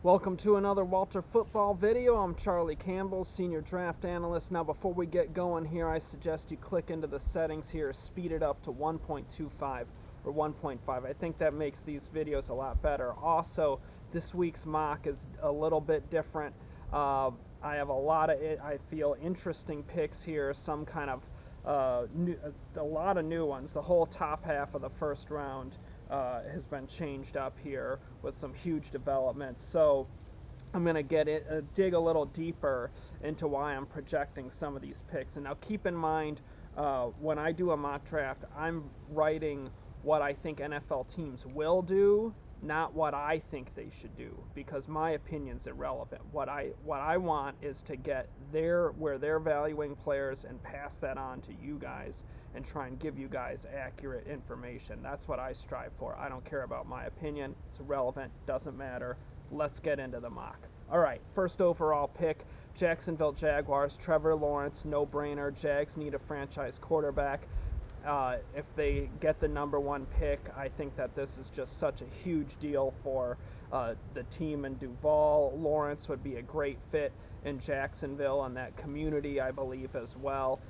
Welcome to another Walter Football video. I'm Charlie Campbell, Senior Draft Analyst. Now before we get going here, I suggest you click into the settings here, speed it up to 1.25 or 1.5. I think that makes these videos a lot better. Also, this week's mock is a little bit different. I have a lot of, I feel, interesting picks here, some kind of, a lot of new ones. The whole top half of the first round has been changed up here with some huge developments. So I'm going to dig a little deeper into why I'm projecting some of these picks. And now keep in mind, when I do a mock draft, I'm writing what I think NFL teams will do, not what I think they should do, because my opinion's irrelevant. What I want is to get where they're valuing players and pass that on to you guys and try and give you guys accurate information. That's what I strive for. I don't care about my opinion. It's irrelevant. Doesn't matter. Let's get into the mock. All right, first overall pick, Jacksonville Jaguars, Trevor Lawrence, no-brainer. Jags need a franchise quarterback. If they get the number one pick, I think that this is just such a huge deal for the team in Duval. Lawrence would be a great fit in Jacksonville and that community, I believe, as well.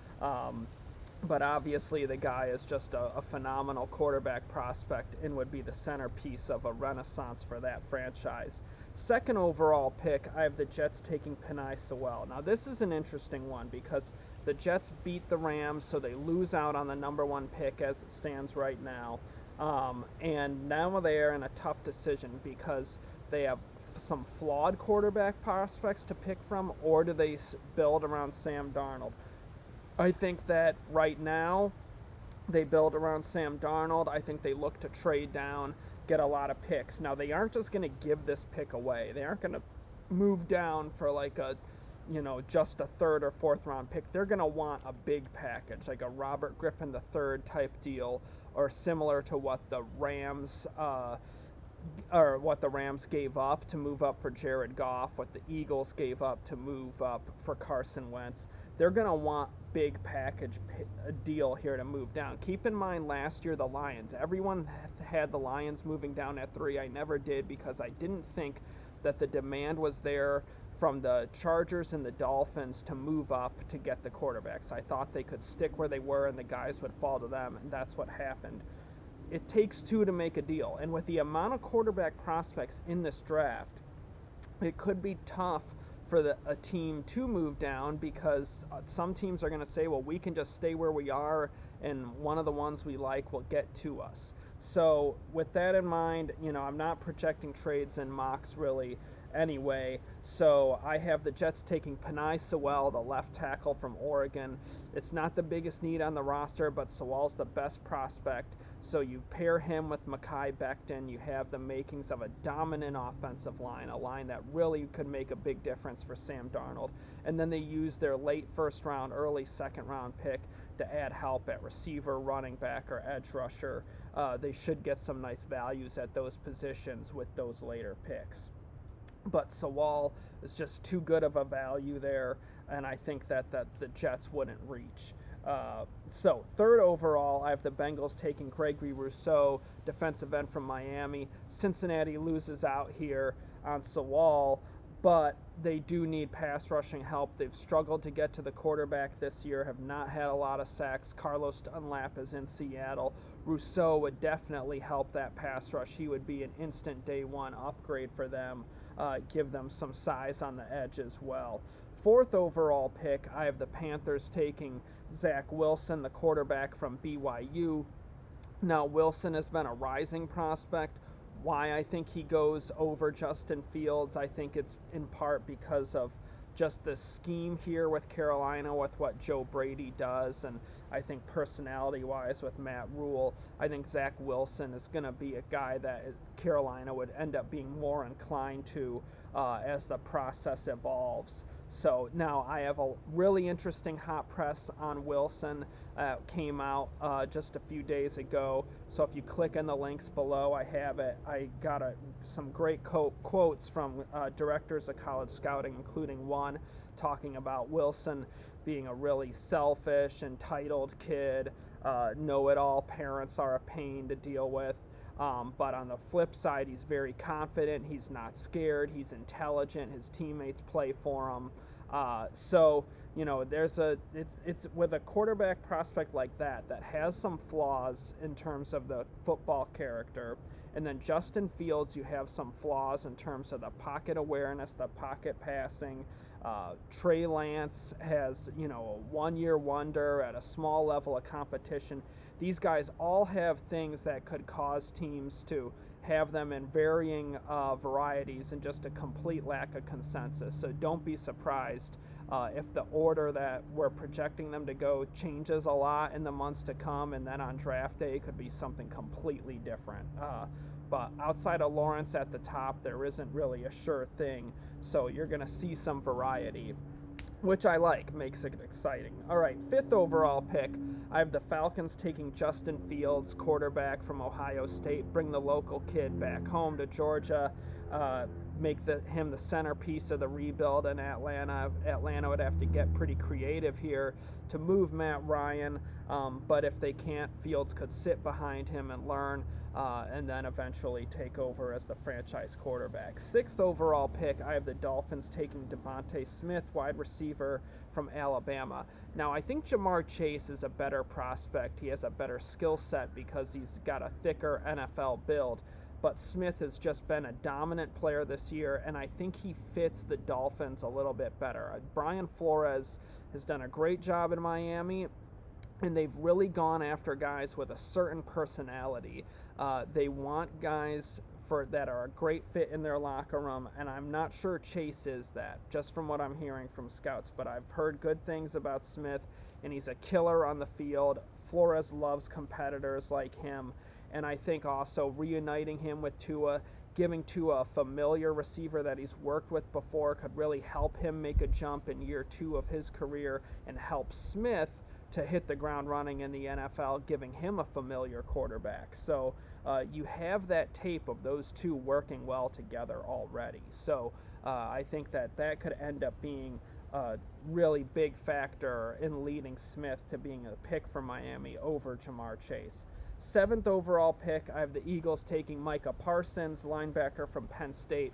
But obviously the guy is just a phenomenal quarterback prospect and would be the centerpiece of a renaissance for that franchise. Second overall pick, I have the Jets taking Penei Sewell. Now this is an interesting one because the Jets beat the Rams, so they lose out on the number one pick as it stands right now. And now they are in a tough decision because they have some flawed quarterback prospects to pick from, or do they build around Sam Darnold? I think that right now they build around Sam Darnold. I think they look to trade down, get a lot of picks. Now, they aren't just going to give this pick away. They aren't going to move down for like just a third or fourth round pick. They're going to want a big package, like a Robert Griffin III type deal, or similar to what the Rams gave up to move up for Jared Goff, what the Eagles gave up to move up for Carson Wentz. They're going to want big package deal here to move down. Keep in mind last year the Lions. Everyone had the Lions moving down at 3. I never did because I didn't think that the demand was there from the Chargers and the Dolphins to move up to get the quarterbacks. I thought they could stick where they were and the guys would fall to them, and that's what happened. It takes two to make a deal, and with the amount of quarterback prospects in this draft, it could be tough for a team to move down because some teams are going to say, well, we can just stay where we are and one of the ones we like will get to us. So with that in mind, I'm not projecting trades and mocks really anyway. So I have the Jets taking Penei Sewell, the left tackle from Oregon. It's not the biggest need on the roster, but Sewell's the best prospect. So you pair him with Mekhi Becton, you have the makings of a dominant offensive line, a line that really could make a big difference for Sam Darnold. And then they use their late first round, early second round pick to add help at receiver, running back, or edge rusher. They should get some nice values at those positions with those later picks. But Sewell is just too good of a value there, and I think that the Jets wouldn't reach. So third overall, I have the Bengals taking Gregory Rousseau, defensive end from Miami. Cincinnati loses out here on Sewell, but they do need pass rushing help. They've struggled to get to the quarterback this year, have not had a lot of sacks. Carlos Dunlap is in Seattle. Rousseau would definitely help that pass rush. He would be an instant day one upgrade for them, give them some size on the edge as well. Fourth overall pick, I have the Panthers taking Zach Wilson, the quarterback from BYU. Now, Wilson has been a rising prospect. Why I think he goes over Justin Fields, I think it's in part because of just the scheme here with Carolina, with what Joe Brady does, and I think personality-wise with Matt Rule, I think Zach Wilson is going to be a guy that Carolina would end up being more inclined to as the process evolves. So now I have a really interesting hot press on Wilson came out just a few days ago. So if you click on the links below, I have it. I got some great quotes from directors of college scouting, including one talking about Wilson being a really selfish, entitled kid, know-it-all parents are a pain to deal with. But on the flip side, he's very confident. He's not scared. He's intelligent. His teammates play for him. So it's with a quarterback prospect like that has some flaws in terms of the football character, and then Justin Fields, you have some flaws in terms of the pocket awareness, the pocket passing. Trey Lance has a one-year wonder at a small level of competition. These guys all have things that could cause teams to have them in varying varieties and just a complete lack of consensus. So don't be surprised if the order that we're projecting them to go changes a lot in the months to come, and then on draft day it could be something completely different. But outside of Lawrence at the top, there isn't really a sure thing. So you're going to see some variety, which I like, makes it exciting. All right, 5th overall pick, I have the Falcons taking Justin Fields, quarterback from Ohio State, bring the local kid back home to Georgia, make him the centerpiece of the rebuild in Atlanta. Atlanta would have to get pretty creative here to move Matt Ryan, but if they can't, Fields could sit behind him and learn, and then eventually take over as the franchise quarterback. 6th overall pick, I have the Dolphins taking Devontae Smith, wide receiver from Alabama. Now, I think Jamar Chase is a better prospect. He has a better skill set because he's got a thicker NFL build. But Smith has just been a dominant player this year, and I think he fits the Dolphins a little bit better. Brian Flores has done a great job in Miami, and they've really gone after guys with a certain personality. They want guys that are a great fit in their locker room, and I'm not sure Chase is that, just from what I'm hearing from scouts. But I've heard good things about Smith, and he's a killer on the field. Flores loves competitors like him. And I think also reuniting him with Tua, giving Tua a familiar receiver that he's worked with before could really help him make a jump in year 2 of his career and help Smith to hit the ground running in the NFL, giving him a familiar quarterback. So you have that tape of those two working well together already. So I think that could end up being a really big factor in leading Smith to being a pick for Miami over Jamar Chase. 7th overall pick, I have the Eagles taking Micah Parsons, linebacker from Penn State.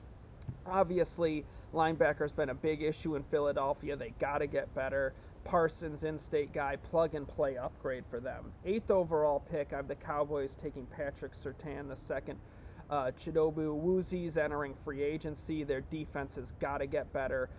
Obviously, linebacker's been a big issue in Philadelphia. They got to get better. Parsons, in-state guy, plug-and-play upgrade for them. 8th overall pick, I have the Cowboys taking Patrick Surtain II. Chidobe Awuzie entering free agency. Their defense has got to get better.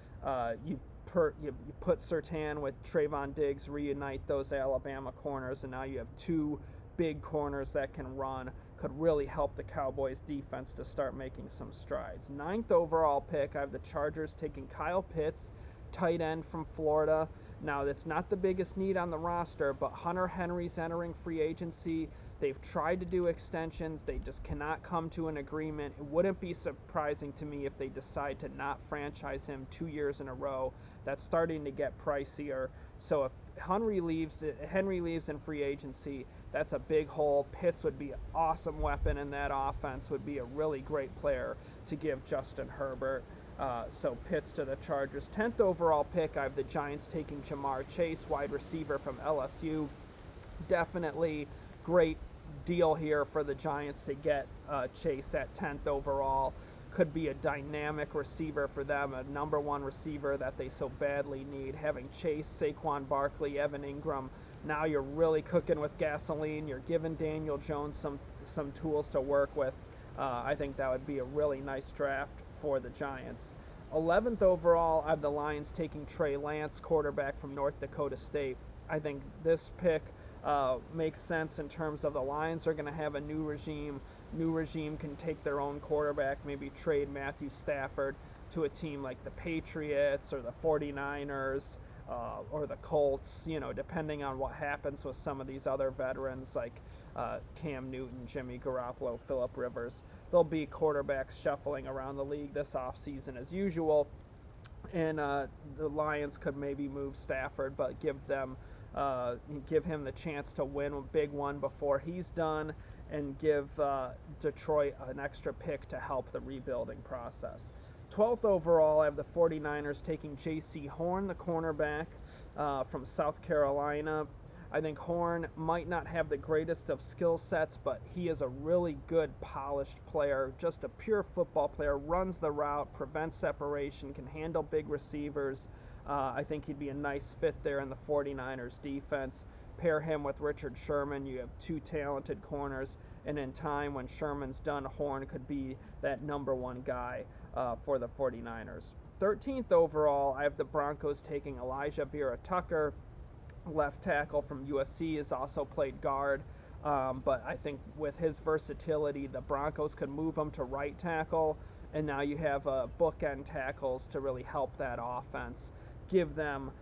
You put Surtain with Trayvon Diggs, reunite those Alabama corners, and now you have two big corners that can run, could really help the Cowboys defense to start making some strides. 9th overall pick, I have the Chargers taking Kyle Pitts, tight end from Florida. Now, that's not the biggest need on the roster, but Hunter Henry's entering free agency. They've tried to do extensions. They just cannot come to an agreement. It wouldn't be surprising to me if they decide to not franchise him 2 years in a row. That's starting to get pricier. So if Henry leaves in free agency, that's a big hole. Pitts would be an awesome weapon in that offense, would be a really great player to give Justin Herbert. So Pitts to the Chargers. 10th overall pick, I have the Giants taking Jamar Chase, wide receiver from LSU. Definitely great deal here for the Giants to get Chase at 10th overall. Could be a dynamic receiver for them, a number one receiver that they so badly need. Having Chase, Saquon Barkley, Evan Ingram, now you're really cooking with gasoline. You're giving Daniel Jones some tools to work with. I think that would be a really nice draft for the Giants. 11th overall, I have the Lions taking Trey Lance, quarterback from North Dakota State. I think this pick makes sense in terms of the Lions are going to have a new regime. New regime can take their own quarterback, maybe trade Matthew Stafford to a team like the Patriots or the 49ers or the Colts, depending on what happens with some of these other veterans like Cam Newton, Jimmy Garoppolo, Phillip Rivers. There'll be quarterbacks shuffling around the league this offseason as usual. And the Lions could maybe move Stafford, but give him the chance to win a big one before he's done, and give Detroit an extra pick to help the rebuilding process. 12th overall, I have the 49ers taking J.C. Horn, the cornerback from South Carolina. I think Horn might not have the greatest of skill sets, but he is a really good, polished player, just a pure football player, runs the route, prevents separation, can handle big receivers. I think he'd be a nice fit there in the 49ers defense. Pair him with Richard Sherman, you have two talented corners, and in time when Sherman's done, Horn could be that number one guy for the 49ers. 13th overall, I have the Broncos taking Elijah Vera-Tucker, left tackle from USC, has also played guard, but I think with his versatility, the Broncos could move him to right tackle, and now you have bookend tackles to really help that offense, give them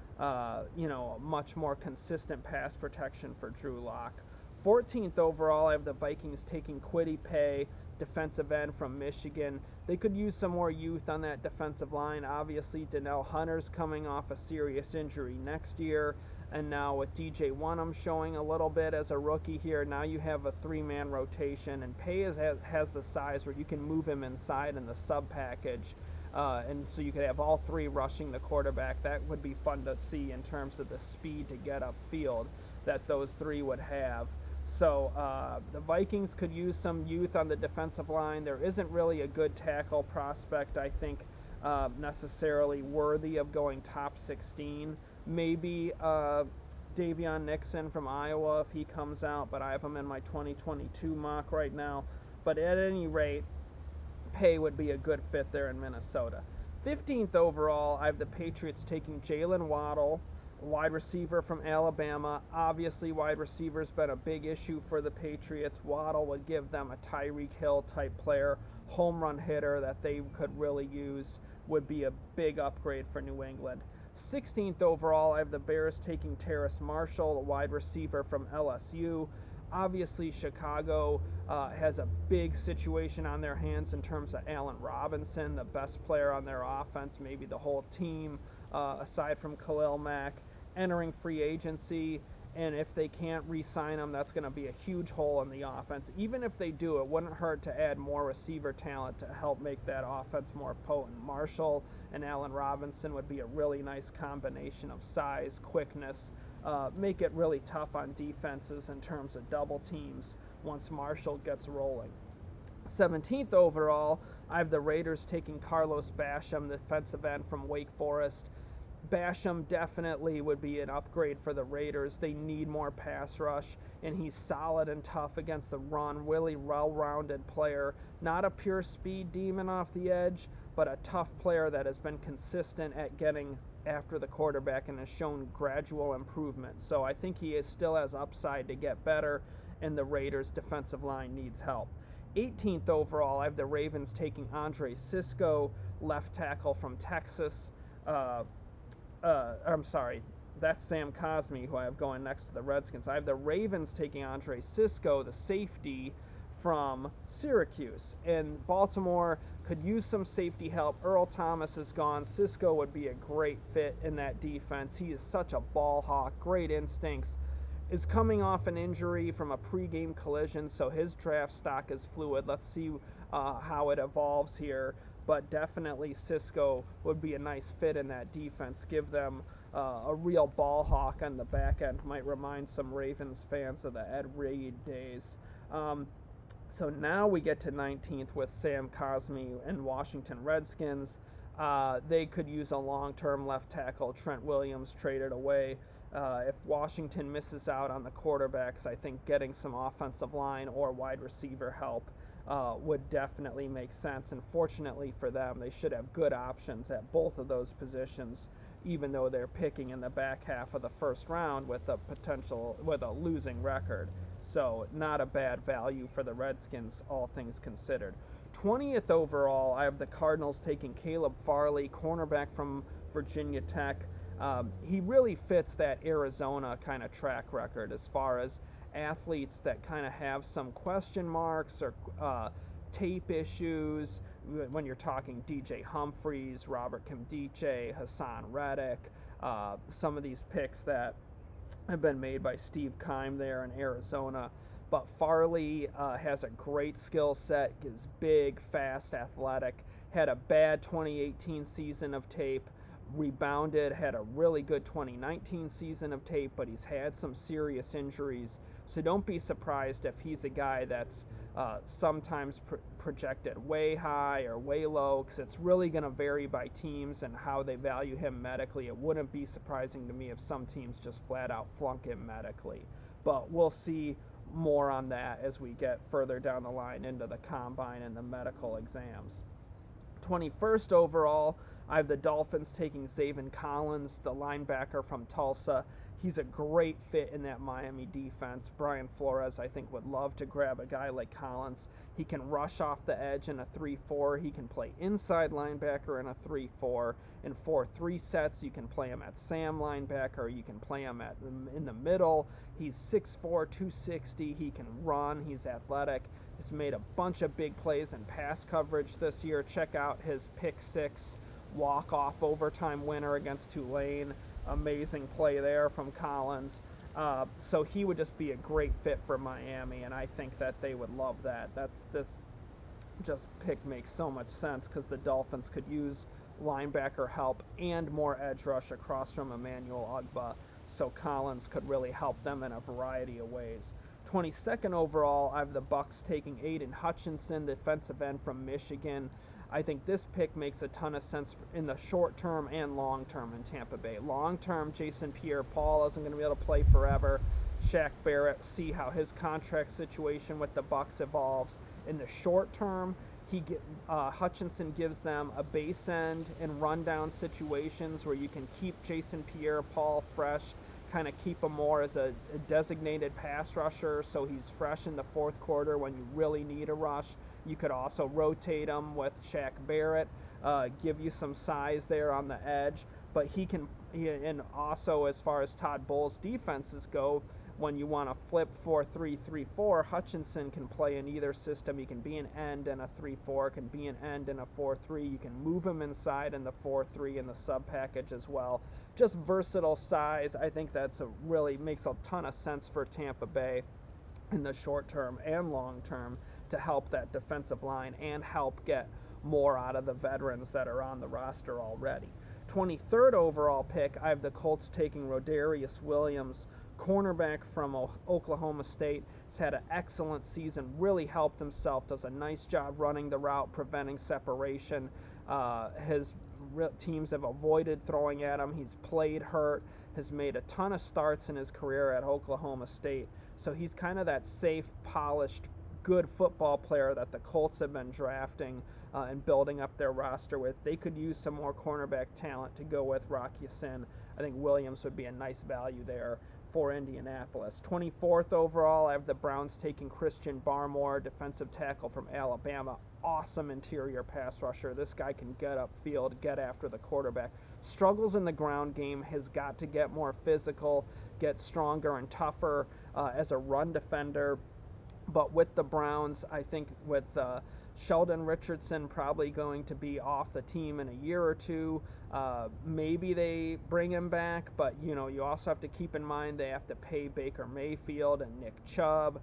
much more consistent pass protection for Drew Lock. 14th overall, I have the Vikings taking Kwity Paye, defensive end from Michigan. They could use some more youth on that defensive line. Obviously, Donnell Hunter's coming off a serious injury next year, and now with DJ Wonnum showing a little bit as a rookie here, now you have a three-man rotation, and Paye has the size where you can move him inside in the sub package. And so you could have all three rushing the quarterback. That would be fun to see in terms of the speed to get upfield that those three would have. So the Vikings could use some youth on the defensive line. There isn't really a good tackle prospect, I think, necessarily worthy of going top 16. Maybe Davion Nixon from Iowa if he comes out, but I have him in my 2022 mock right now. But at any rate, Paye would be a good fit there in Minnesota. 15th overall, I have the Patriots taking Jalen Waddle, wide receiver from Alabama. Obviously, wide receiver's been a big issue for the Patriots. Waddle would give them a Tyreek Hill type player, home run hitter that they could really use, would be a big upgrade for New England. 16th overall, I have the Bears taking Terrace Marshall, a wide receiver from LSU. Obviously, Chicago has a big situation on their hands in terms of Allen Robinson, the best player on their offense, maybe the whole team, aside from Khalil Mack, entering free agency. And if they can't re-sign him, that's going to be a huge hole in the offense. Even if they do, it wouldn't hurt to add more receiver talent to help make that offense more potent. Marshall and Allen Robinson would be a really nice combination of size, quickness, make it really tough on defenses in terms of double teams once Marshall gets rolling. 17th overall, I have the Raiders taking Carlos Basham, the defensive end from Wake Forest. Basham definitely would be an upgrade for the Raiders. They need more pass rush, and he's solid and tough against the run. Really well-rounded player. Not a pure speed demon off the edge, but a tough player that has been consistent at getting after the quarterback and has shown gradual improvement. So I think he still has upside to get better, and the Raiders' defensive line needs help. 18th overall, I have the Ravens taking Andre Cisco, left tackle from Texas. I'm sorry, that's Sam Cosmi, who I have going next to the Redskins. I have the Ravens taking Andre Cisco, the safety from Syracuse. And Baltimore could use some safety help. Earl Thomas is gone. Cisco would be a great fit in that defense. He is such a ball hawk, great instincts. Is coming off an injury from a pregame collision, so his draft stock is fluid. Let's see how it evolves here. But definitely Cisco would be a nice fit in that defense. Give them a real ball hawk on the back end. Might remind some Ravens fans of the Ed Reed days. So now we get to 19th with Sam Cosmi and Washington Redskins. They could use a long-term left tackle. Trent Williams traded away. If Washington misses out on the quarterbacks, I think getting some offensive line or wide receiver help would definitely make sense. And fortunately for them, they should have good options at both of those positions, even though they're picking in the back half of the first round with a losing record. So not a bad value for the Redskins, all things considered. 20th overall, I have the Cardinals taking Caleb Farley, cornerback from Virginia Tech. He really fits that Arizona kind of track record as far as athletes that kind of have some question marks or tape issues. When you're talking DJ Humphries, Robert Kimdiche, Hassan Reddick, some of these picks that have been made by Steve Keim there in Arizona. But Farley has a great skill set, is big, fast, athletic, had a bad 2018 season of tape, rebounded, had a really good 2019 season of tape, but he's had some serious injuries. So don't be surprised if he's a guy that's sometimes projected way high or way low, because it's really going to vary by teams and how they value him medically. It wouldn't be surprising to me if some teams just flat out flunk him medically. But we'll see more on that as we get further down the line into the combine and the medical exams. 21st overall, I have the Dolphins taking Zaven Collins, the linebacker from Tulsa. He's a great fit in that Miami defense. Brian Flores, I think, would love to grab a guy like Collins. He can rush off the edge in a 3-4. He can play inside linebacker in a 3-4. In 4-3 sets, you can play him at Sam linebacker. You can play him in the middle. He's 6'4", 260. He can run. He's athletic. He's made a bunch of big plays in pass coverage this year. Check out his pick 6 walk-off overtime winner against Tulane. Amazing play there from Collins. So he would just be a great fit for Miami, and I think that they would love that. This pick makes so much sense because the Dolphins could use linebacker help and more edge rush across from Emmanuel Ogbah, so Collins could really help them in a variety of ways. 22nd overall, I have the Bucs taking Aiden Hutchinson, defensive end from Michigan. I think this pick makes a ton of sense in the short term and long term in Tampa Bay. Long term, Jason Pierre-Paul isn't going to be able to play forever. Shaq Barrett, see how his contract situation with the Bucs evolves. In the short term, Hutchinson gives them a base end and rundown situations where you can keep Jason Pierre-Paul fresh, kind of keep him more as a designated pass rusher, so he's fresh in the fourth quarter when you really need a rush. You could also rotate him with Shaq Barrett, give you some size there on the edge, but and also as far as Todd Bowles' defenses go, when you want to flip 4-3-3-4, Hutchinson can play in either system. He can be an end in a 3-4, can be an end in a 4-3. You can move him inside in the 4-3 in the sub package as well. Just versatile size. I think that's really makes a ton of sense for Tampa Bay in the short term and long term to help that defensive line and help get more out of the veterans that are on the roster already. 23rd overall pick, I have the Colts taking Rodarius Williams, cornerback from Oklahoma State. He's had an excellent season, really helped himself, does a nice job running the route, preventing separation. His teams have avoided throwing at him. He's played hurt, has made a ton of starts in his career at Oklahoma State. So he's kind of that safe, polished, good football player that the Colts have been drafting and building up their roster with. They could use some more cornerback talent to go with Rock Ya-Sin. I think Williams would be a nice value there for Indianapolis. 24th overall, I have the Browns taking Christian Barmore, defensive tackle from Alabama. Awesome interior pass rusher. This guy can get upfield, get after the quarterback. Struggles in the ground game, has got to get more physical, get stronger and tougher as a run defender. But with the Browns, I think with Sheldon Richardson probably going to be off the team in a year or two, maybe they bring him back. But, you also have to keep in mind they have to pay Baker Mayfield and Nick Chubb.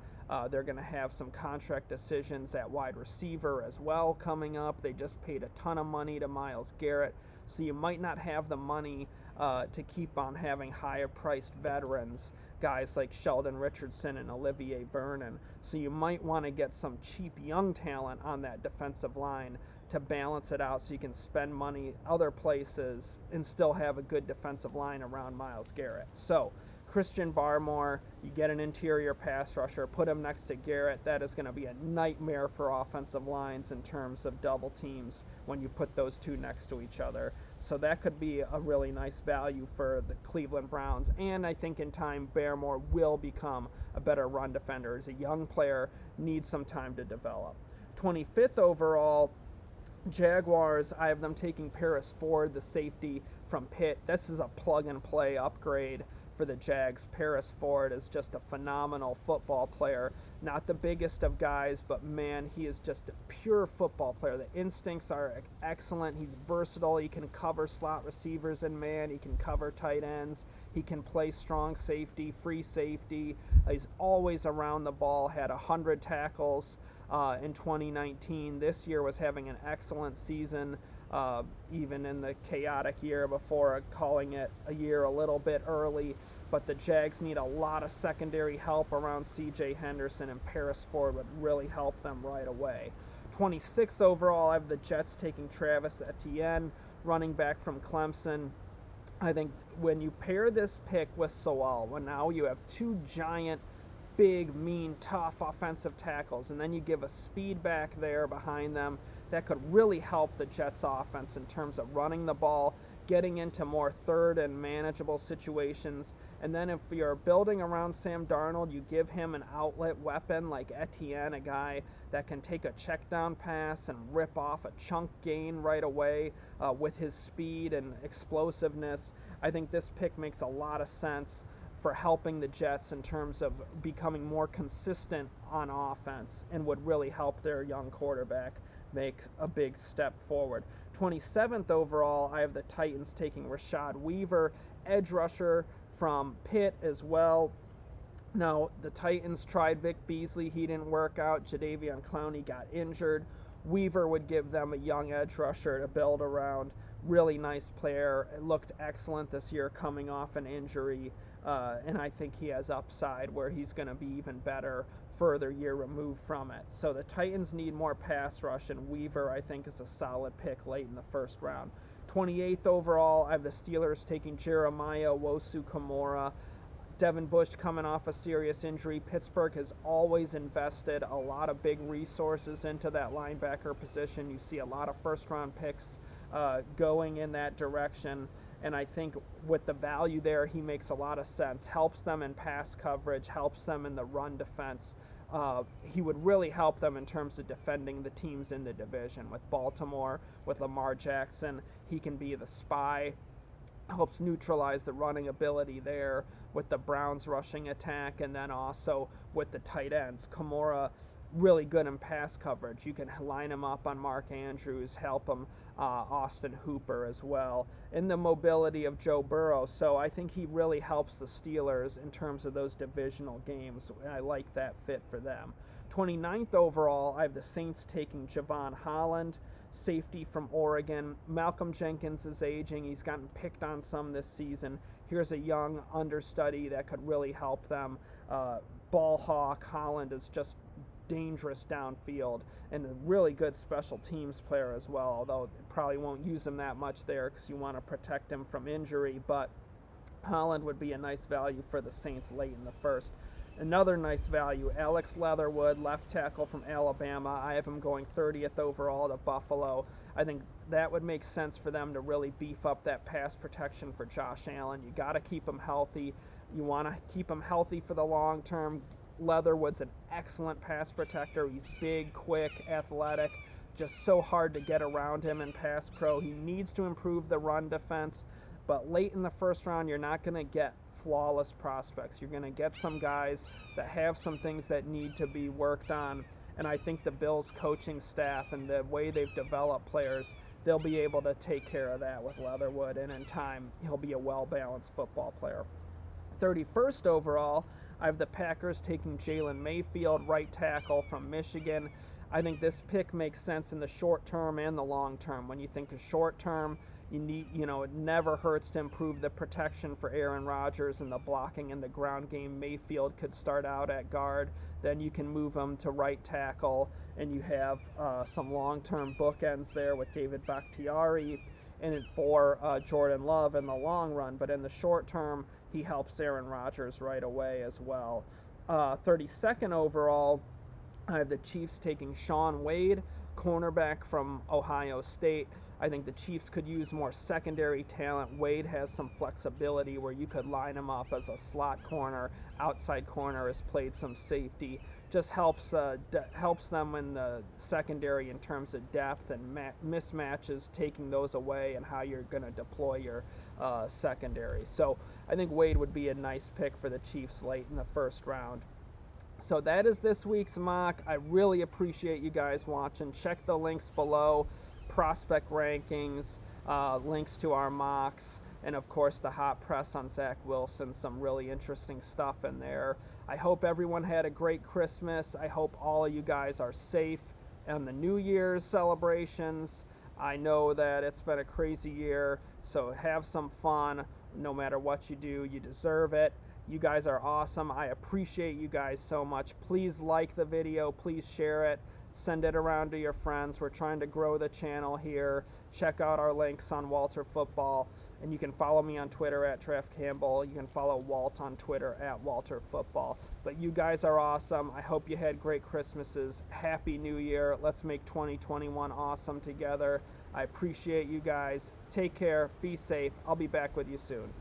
They're going to have some contract decisions at wide receiver as well coming up. They just paid a ton of money to Myles Garrett. So you might not have the money to keep on having higher-priced veterans, guys like Sheldon Richardson and Olivier Vernon. So you might want to get some cheap young talent on that defensive line to balance it out so you can spend money other places and still have a good defensive line around Myles Garrett. So Christian Barmore, you get an interior pass rusher, put him next to Garrett. That is going to be a nightmare for offensive lines in terms of double teams when you put those two next to each other. So that could be a really nice value for the Cleveland Browns. And I think in time, Barmore will become a better run defender. As a young player, needs some time to develop. 25th overall, Jaguars, I have them taking Paris Ford, the safety from Pitt. This is a plug-and-play upgrade for the Jags. Paris Ford is just a phenomenal football player. Not the biggest of guys, but man, he is just a pure football player. The instincts are excellent. He's versatile. He can cover slot receivers in man. He can cover tight ends. He can play strong safety, free safety. He's always around the ball, had 100 tackles in 2019. This year was having an excellent season. even in the chaotic year before, calling it a year a little bit early. But the Jags need a lot of secondary help around C.J. Henderson, and Paris Ford would really help them right away. 26th overall, I have the Jets taking Travis Etienne, running back from Clemson. I think when you pair this pick with Sewell, when now you have two giant, big, mean, tough offensive tackles, and then you give a speed back there behind them, that could really help the Jets offense in terms of running the ball, getting into more third and manageable situations. And then if you're building around Sam Darnold, you give him an outlet weapon like Etienne, a guy that can take a check down pass and rip off a chunk gain right away with his speed and explosiveness. I think this pick makes a lot of sense for helping the Jets in terms of becoming more consistent on offense, and would really help their young quarterback make a big step forward. 27th overall, I have the Titans taking Rashad Weaver, edge rusher from Pitt as well. Now, the Titans tried Vic Beasley. He didn't work out. Jadeveon Clowney got injured. Weaver would give them a young edge rusher to build around. Really nice player. It looked excellent this year coming off an injury, and I think he has upside where he's going to be even better further year removed from it. So the Titans need more pass rush, and Weaver, I think, is a solid pick late in the first round. 28th overall, I have the Steelers taking Jeremiah Owusu-Koramoah. Devin Bush coming off a serious injury. Pittsburgh has always invested a lot of big resources into that linebacker position. You see a lot of first-round picks going in that direction, and I think with the value there, he makes a lot of sense. Helps them in pass coverage, helps them in the run defense. He would really help them in terms of defending the teams in the division. With Baltimore, with Lamar Jackson, he can be the spy. Helps neutralize the running ability there with the Browns rushing attack, and then also with the tight ends. Kamara, really good in pass coverage. You can line him up on Mark Andrews, help him, Austin Hooper as well, and the mobility of Joe Burrow. So I think he really helps the Steelers in terms of those divisional games. I like that fit for them. 29th overall, I have the Saints taking Javon Holland, safety from Oregon. Malcolm Jenkins is aging. He's gotten picked on some this season. Here's a young understudy that could really help them. Ball hawk. Holland is just dangerous downfield and a really good special teams player as well, although probably won't use him that much there because you want to protect him from injury. But Holland would be a nice value for the Saints late in the first. Another nice value, Alex Leatherwood, left tackle from Alabama. I have him going 30th overall to Buffalo. I think that would make sense for them to really beef up that pass protection for Josh Allen. You got to keep him healthy. You want to keep him healthy for the long term. Leatherwood's an excellent pass protector. He's big, quick, athletic, just so hard to get around him in pass pro. He needs to improve the run defense, but late in the first round, you're not going to get flawless prospects. You're going to get some guys that have some things that need to be worked on, and I think the Bills coaching staff and the way they've developed players, they'll be able to take care of that with Leatherwood, and in time, he'll be a well-balanced football player. 31st overall, I have the Packers taking Jalen Mayfield, right tackle from Michigan. I think this pick makes sense in the short term and the long term. When you think of short term, it never hurts to improve the protection for Aaron Rodgers and the blocking in the ground game. Mayfield could start out at guard, then you can move him to right tackle, and you have some long-term bookends there with David Bakhtiari and for Jordan Love in the long run. But in the short term, he helps Aaron Rodgers right away as well. 32nd overall, I have the Chiefs taking Shaun Wade, cornerback from Ohio State. I think the Chiefs could use more secondary talent. Wade has some flexibility where you could line him up as a slot corner, outside corner, has played some safety. Just helps them in the secondary in terms of depth and mismatches, taking those away, and how you're going to deploy your secondary. So I think Wade would be a nice pick for the Chiefs late in the first round. So that is this week's mock. I really appreciate you guys watching. Check the links below, prospect rankings, links to our mocks, and of course the hot press on Zach Wilson. Some really interesting stuff in there. I hope everyone had a great Christmas. I hope all of you guys are safe on the New Year's celebrations. I know that it's been a crazy year, so have some fun. No matter what you do, you deserve it. You guys are awesome. I appreciate you guys so much. Please like the video. Please share it. Send it around to your friends. We're trying to grow the channel here. Check out our links on Walter Football. And you can follow me on Twitter at Draft Campbell. You can follow Walt on Twitter at Walter Football. But you guys are awesome. I hope you had great Christmases. Happy New Year. Let's make 2021 awesome together. I appreciate you guys. Take care. Be safe. I'll be back with you soon.